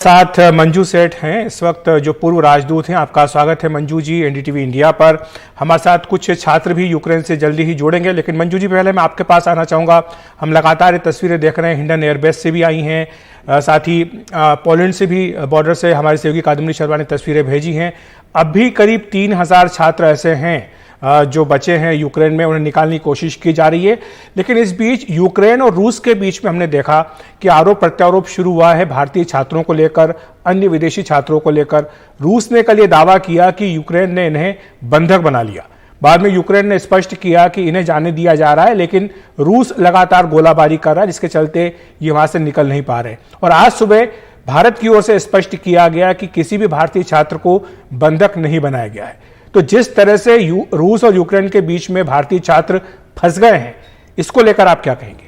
साथ मंजू सेठ हैं इस वक्त जो पूर्व राजदूत हैं। आपका स्वागत है मंजू जी एनडीटीवी इंडिया पर। हमारे साथ कुछ छात्र भी यूक्रेन से जल्दी ही जोड़ेंगे, लेकिन मंजू जी पहले मैं आपके पास आना चाहूँगा। हम लगातार ये तस्वीरें देख रहे हैं, हिंडन एयरबेस से भी आई हैं, साथ ही पोलैंड से भी, बॉर्डर से हमारी सहयोगी कादम्बरी शर्मा ने तस्वीरें भेजी हैं। अब भी करीब 3000 छात्र ऐसे हैं जो बचे हैं यूक्रेन में, उन्हें निकालने की कोशिश की जा रही है। लेकिन इस बीच यूक्रेन और रूस के बीच में हमने देखा कि आरोप प्रत्यारोप शुरू हुआ है भारतीय छात्रों को लेकर, अन्य विदेशी छात्रों को लेकर। रूस ने कल ये दावा किया कि यूक्रेन ने इन्हें बंधक बना लिया। बाद में यूक्रेन ने स्पष्ट किया कि इन्हें जाने दिया जा रहा है, लेकिन रूस लगातार गोलाबारी कर रहा है, जिसके चलते ये वहां से निकल नहीं पा रहे। और आज सुबह भारत की ओर से स्पष्ट किया गया कि किसी भी भारतीय छात्र को बंधक नहीं बनाया गया है। तो जिस तरह से रूस और यूक्रेन के बीच में भारतीय छात्र फंस गए हैं, इसको लेकर आप क्या कहेंगे?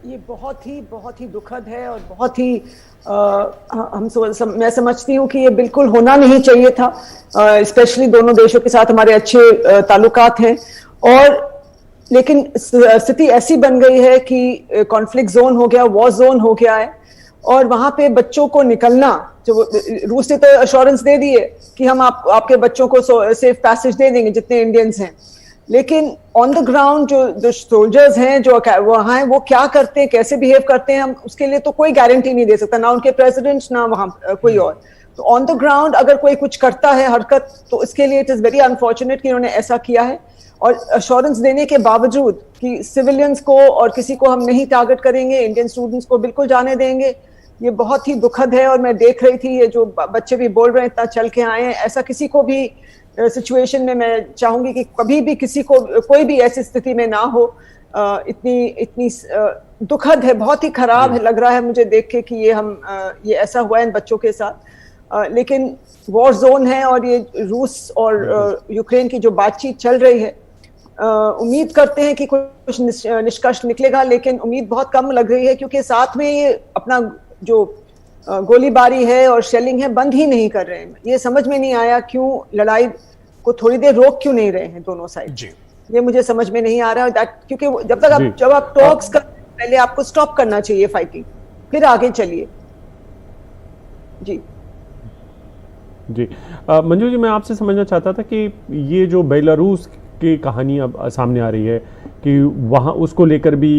ये बहुत ही दुखद है और बहुत ही मैं समझती हूँ कि ये बिल्कुल होना नहीं चाहिए था। स्पेशली दोनों देशों के साथ हमारे अच्छे ताल्लुकात हैं, और लेकिन स्थिति ऐसी बन गई है कि कॉन्फ्लिक्ट जोन हो गया, वॉर जोन हो गया है, और वहां पे बच्चों को निकलना, जो रूस ने तो अश्योरेंस दे दी है कि हम आपके बच्चों को सेफ पैसेज दे देंगे जितने इंडियंस हैं, लेकिन ऑन द ग्राउंड जो सोल्जर्स हैं जो वहां हैं, वो क्या करते हैं, कैसे बिहेव करते हैं, हम उसके लिए तो कोई गारंटी नहीं दे सकता, ना उनके प्रेसिडेंट ना वहां कोई और। तो ऑन द ग्राउंड अगर कोई कुछ करता है हरकत, तो इसके लिए इट इज वेरी अनफॉर्चुनेट कि इन्होंने ऐसा किया है। और अश्योरेंस देने के बावजूद कि सिविलियंस को और किसी को हम नहीं टारगेट करेंगे, इंडियन स्टूडेंट्स को बिल्कुल जाने देंगे, ये बहुत ही दुखद है। और मैं देख रही थी ये जो बच्चे भी बोल रहे हैं, इतना चल के आए हैं, ऐसा किसी को भी सिचुएशन में मैं चाहूंगी कि कभी भी किसी को कोई भी ऐसी स्थिति में ना हो। इतनी दुखद है, बहुत ही खराब है, लग रहा है मुझे देख के कि ये ऐसा हुआ है इन बच्चों के साथ। लेकिन वॉर जोन है, और ये रूस और यूक्रेन की जो बातचीत चल रही है, उम्मीद करते हैं कि कुछ निष्कर्ष निकलेगा, लेकिन उम्मीद बहुत कम लग रही है, क्योंकि साथ में ये अपना जो गोलीबारी है और शेलिंग है बंद ही नहीं कर रहे हैं। ये समझ में नहीं आया क्यों लड़ाई को थोड़ी देर रोक क्यों नहीं रहे हैं दोनों साइड, ये मुझे समझ में नहीं आ रहा। क्योंकि जब आप टॉक्स कर, पहले आपको स्टॉप करना चाहिए फाइटिंग, फिर आगे चलिए। जी जी मंजू जी, मैं आपसे समझना चाहता था कि ये जो बेलारूस की कहानी अब सामने आ रही है कि वहाँ उसको लेकर भी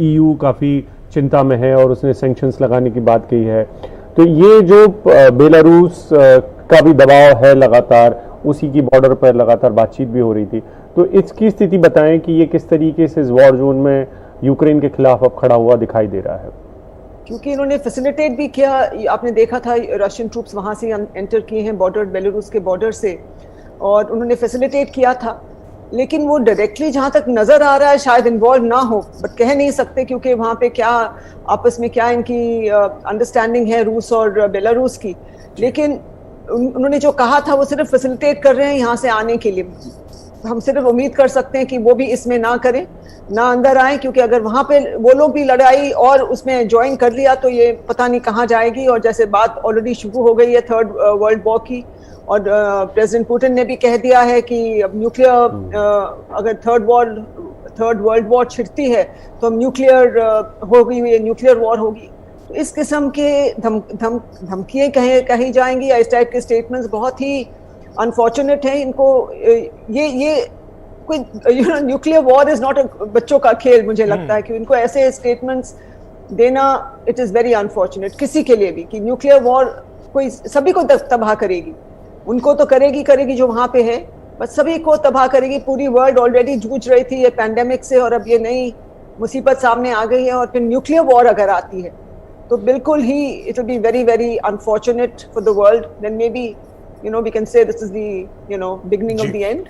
ईयू काफ़ी चिंता में है और उसने सैंक्शंस लगाने की बात कही है। तो ये जो बेलारूस का भी दबाव है लगातार, उसी की बॉर्डर पर लगातार बातचीत भी हो रही थी, तो इसकी स्थिति बताएं कि ये किस तरीके से इस वॉर जोन में यूक्रेन के खिलाफ अब खड़ा हुआ दिखाई दे रहा है। क्योंकि इन्होंने फैसिलिटेट भी किया, आपने देखा था रशियन ट्रूप्स वहां से एंटर किए हैं बॉर्डर, बेलारूस के बॉर्डर से, और उन्होंने फैसिलिटेट किया था। लेकिन वो डायरेक्टली जहां तक नजर आ रहा है शायद इन्वॉल्व ना हो, बट कह नहीं सकते, क्योंकि वहां पे क्या आपस में क्या इनकी अंडरस्टैंडिंग है रूस और बेलारूस की। लेकिन उन्होंने जो कहा था वो सिर्फ फैसिलिटेट कर रहे हैं यहाँ से आने के लिए। हम सिर्फ उम्मीद कर सकते हैं कि वो भी इसमें ना करें, ना अंदर आए, क्योंकि अगर वहां पे वो लोग भी लड़ाई और उसमें ज्वाइन कर लिया तो ये पता नहीं कहाँ जाएगी। और जैसे बात ऑलरेडी शुरू हो गई है थर्ड वर्ल्ड वॉर की, और प्रेसिडेंट पुतिन ने भी कह दिया है कि न्यूक्लियर, अगर थर्ड वर्ल्ड वॉर छिड़ती है तो हम न्यूक्लियर होगी, ये न्यूक्लियर वॉर होगी। तो इस किस्म के धमकियां कही जाएंगी, या इस टाइप के स्टेटमेंट्स बहुत ही अनफॉर्चुनेट है। इनको ये कोई न्यूक्लियर वॉर इज नॉट बच्चों का खेल, मुझे लगता है कि इनको ऐसे स्टेटमेंट्स देना इट इज वेरी अनफॉर्चुनेट किसी के लिए भी, कि न्यूक्लियर वॉर कोई सभी को तबाह करेगी। उनको तो करेगी जो वहां पे है, बस सभी को तबाह करेगी। पूरी वर्ल्ड ऑलरेडी जूझ रही थी ये पैंडेमिक से, और अब ये नई मुसीबत सामने आ गई है, और फिर न्यूक्लियर वॉर अगर आती है तो बिल्कुल ही it will be very very unfortunate for the world. Then may be we can say this is the beginning of the end.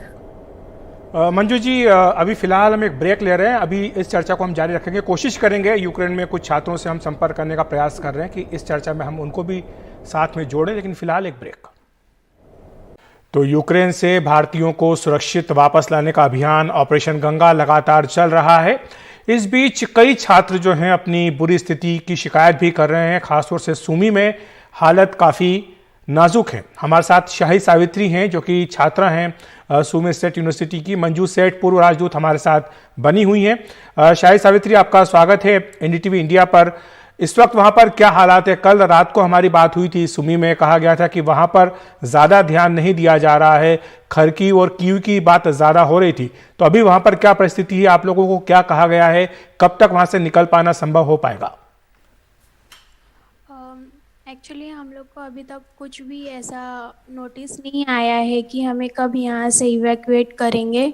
Manju ji, अभी फिलहाल हम एक ब्रेक ले रहे हैं, अभी इस चर्चा को हम जारी रखेंगे, कोशिश करेंगे। यूक्रेन में कुछ छात्रों से हम संपर्क करने का प्रयास कर रहे हैं कि इस चर्चा में हम उनको भी साथ में जोड़ें, लेकिन फिलहाल एक ब्रेक। तो यूक्रेन से भारतीयों को सुरक्षित वापस लाने का अभियान ऑपरेशन गंगा लगातार चल रहा है। इस बीच कई छात्र जो हैं अपनी बुरी स्थिति की शिकायत भी कर रहे हैं, खासतौर से सुमी में हालत काफ़ी नाजुक है। हमारे साथ शाही सावित्री हैं जो कि छात्रा हैं सुमी स्टेट यूनिवर्सिटी की। मंजू सेठ पूर्व राजदूत हमारे साथ बनी हुई हैं। शाही सावित्री, आपका स्वागत है एनडीटीवी इंडिया पर। इस वक्त वहां पर क्या हालात है? कल रात को हमारी बात हुई थी सुमी में, कहा गया था कि वहां पर ज्यादा ध्यान नहीं दिया जा रहा है, खरकी और कीव की बात ज्यादा हो रही थी। तो अभी वहां पर क्या परिस्थिति है? आप लोगों को क्या कहा गया है? कब तक वहां से निकल पाना संभव हो पाएगा? एक्चुअली हम लोग को अभी तक कुछ भी ऐसा नोटिस नहीं आया है कि हमें कब यहाँ से इवैक्यूएट करेंगे।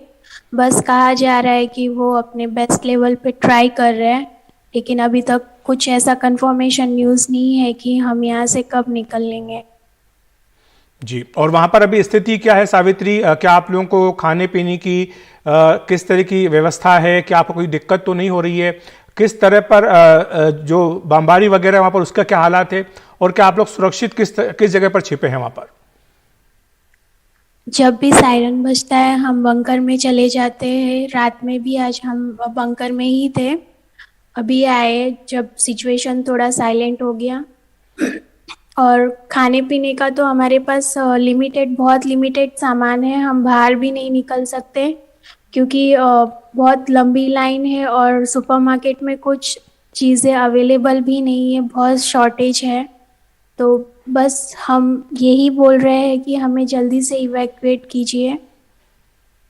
बस कहा जा रहा है कि वो अपने बेस्ट लेवल पे ट्राई कर रहे हैं, लेकिन अभी तक कुछ ऐसा कंफर्मेशन न्यूज़ नहीं है कि हम यहाँ से कब निकल लेंगे। जी, और वहां पर अभी स्थिति क्या है सावित्री? क्या आप लोगों को खाने पीने की किस तरह की व्यवस्था है? क्या आपको कोई दिक्कत तो नहीं हो रही है? किस तरह पर जो बमबारी वगैरह वहां पर उसका क्या हालात है, और क्या आप लोग सुरक्षित किस जगह पर छिपे हैं वहां पर? जब भी सायरन बजता है हम बंकर में चले जाते हैं। रात में भी आज हम बंकर में ही थे, अभी आए जब सिचुएशन थोड़ा साइलेंट हो गया। और खाने पीने का तो हमारे पास बहुत लिमिटेड सामान है, हम बाहर भी नहीं निकल सकते क्योंकि बहुत लंबी लाइन है और सुपरमार्केट में कुछ चीज़ें अवेलेबल भी नहीं है, बहुत शॉर्टेज है। तो बस हम यही बोल रहे हैं कि हमें जल्दी से इवैक्यूएट कीजिए।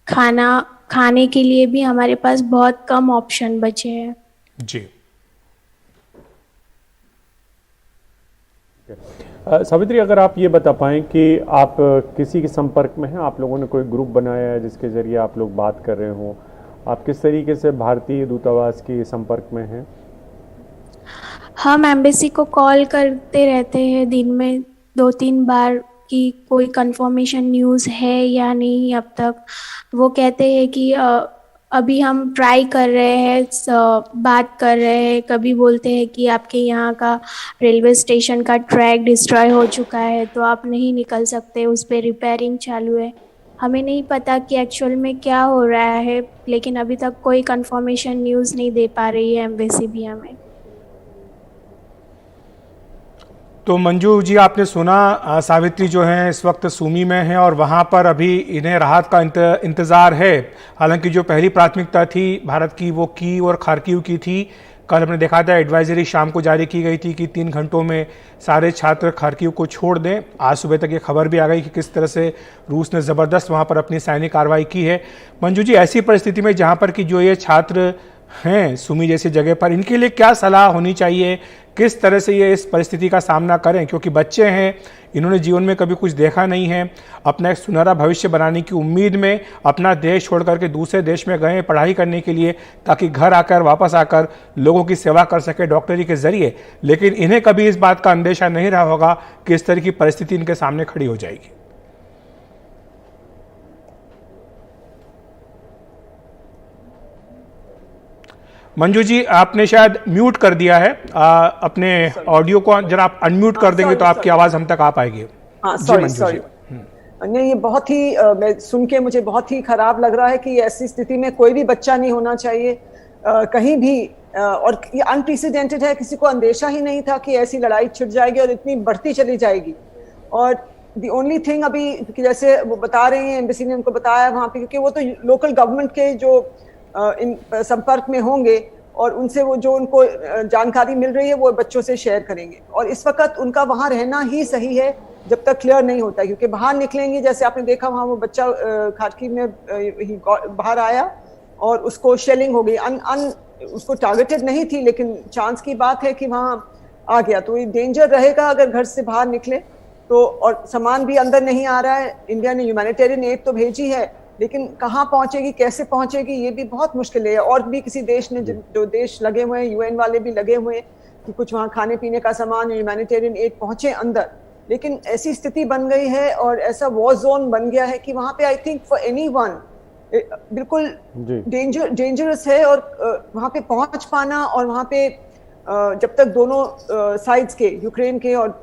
खाने के लिए भी हमारे पास बहुत कम ऑप्शन बचे हैं। जी, सावित्री, अगर आप ये बता पाएं कि आप किसी के संपर्क में हैं, आप लोगों ने कोई ग्रुप बनाया है जिसके ज़रिए आप लोग बात कर रहे हो, आप किस तरीके से भारतीय दूतावास के संपर्क में हैं? हम एम्बेसी को कॉल करते रहते हैं दिन में 2-3 बार कि कोई कंफर्मेशन न्यूज़ है या नहीं। अब तक वो कहते हैं कि अभी हम ट्राई कर रहे हैं, बात कर रहे हैं। कभी बोलते हैं कि आपके यहाँ का रेलवे स्टेशन का ट्रैक डिस्ट्रॉय हो चुका है तो आप नहीं निकल सकते, उस पर रिपेयरिंग चालू है। हमें नहीं पता कि एक्चुअल में क्या हो रहा है, लेकिन अभी तक कोई कंफर्मेशन न्यूज़ नहीं दे पा रही है एम्बेसी भी हमें। तो मंजू जी, आपने सुना सावित्री जो है इस वक्त सूमी में है और वहाँ पर अभी इन्हें राहत का इंतज़ार है। हालांकि जो पहली प्राथमिकता थी भारत की वो की और खारकीव की थी। कल हमने देखा था एडवाइजरी शाम को जारी की गई थी कि 3 घंटों में सारे छात्र खारकीव को छोड़ दें। आज सुबह तक ये खबर भी आ गई कि किस तरह से रूस ने ज़बरदस्त वहाँ पर अपनी सैनिक कार्रवाई की है। मंजू जी, ऐसी परिस्थिति में जहाँ पर कि जो ये छात्र हैं सुमी जैसी जगह पर, इनके लिए क्या सलाह होनी चाहिए? किस तरह से ये इस परिस्थिति का सामना करें? क्योंकि बच्चे हैं, इन्होंने जीवन में कभी कुछ देखा नहीं है। अपना एक सुनहरा भविष्य बनाने की उम्मीद में अपना देश छोड़ करके दूसरे देश में गए पढ़ाई करने के लिए, ताकि घर आकर वापस आकर लोगों की सेवा कर सके डॉक्टरी के जरिए। लेकिन इन्हें कभी इस बात का अंदेशा नहीं रहा होगा कि इस तरह की परिस्थिति इनके सामने खड़ी हो जाएगी। मंजू जी, आपने शायद म्यूट कर दिया है अपने ऑडियो को, जरा आप अनम्यूट कर देंगे तो आपकी आवाज हम तक आ पाएगी। हाँ, सॉरी। नहीं, ये बहुत ही मैं सुन के मुझे बहुत ही खराब लग रहा है कि ऐसी स्थिति में कोई भी बच्चा नहीं होना चाहिए कहीं भी। और ये अनप्रेसिडेंटेड है, किसी को अंदेशा ही नहीं था कि ऐसी लड़ाई छिड़ जाएगी और इतनी बढ़ती चली जाएगी। और दी ओनली थिंग अभी जैसे वो बता रहे हैं, एम्बेसी ने उनको बताया वहाँ पे, क्योंकि वो तो लोकल गवर्नमेंट के जो इन संपर्क में होंगे और उनसे वो जो उनको जानकारी मिल रही है वो बच्चों से शेयर करेंगे। और इस वक्त उनका वहाँ रहना ही सही है जब तक क्लियर नहीं होता, क्योंकि बाहर निकलेंगे, जैसे आपने देखा वहाँ वो बच्चा खारकी में बाहर आया और उसको शेलिंग हो गई। उसको टारगेटेड नहीं थी, लेकिन चांस की बात है कि वहाँ आ गया। तो ये डेंजर रहेगा अगर घर से बाहर निकले तो। और सामान भी अंदर नहीं आ रहा है। इंडिया ने ह्यूमैनिटेरियन एड तो भेजी है, लेकिन कहाँ पहुंचेगी, कैसे पहुंचेगी, ये भी बहुत मुश्किल है। और भी किसी देश ने, जो देश लगे हुए हैं, यूएन वाले भी लगे हुए हैं कि कुछ वहाँ खाने पीने का सामान, ह्यूमैनिटेरियन एड पहुंचे अंदर। लेकिन ऐसी स्थिति बन गई है और ऐसा वॉर जोन बन गया है कि वहाँ पे आई थिंक फॉर एनीवन बिल्कुल डेंजरस है। और वहाँ पे पहुंच पाना, और वहाँ पे जब तक दोनों साइड्स के, यूक्रेन के और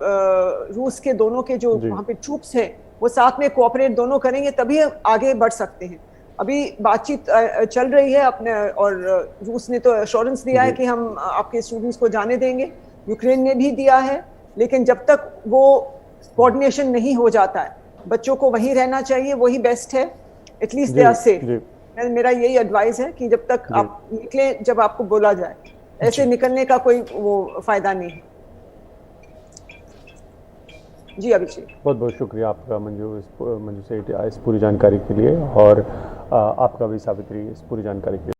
रूस के, दोनों के जो वहाँ पे ट्रूप्स हैं वो साथ में कोऑपरेट दोनों करेंगे तभी आगे बढ़ सकते हैं। अभी बातचीत चल रही है अपने, और रूस ने तो एश्योरेंस दिया है कि हम आपके स्टूडेंट्स को जाने देंगे, यूक्रेन ने भी दिया है। लेकिन जब तक वो कोऑर्डिनेशन नहीं हो जाता है, बच्चों को वहीं रहना चाहिए, वही बेस्ट है। At least they are safe. मेरा यही एडवाइस है कि जब तक आप निकले, जब आपको बोला जाए। ऐसे निकलने का कोई वो फायदा नहीं है। जी अभिषेक, बहुत बहुत शुक्रिया आपका मंजू सेठ इस पूरी जानकारी के लिए, और आपका भी सावित्री इस पूरी जानकारी के लिए।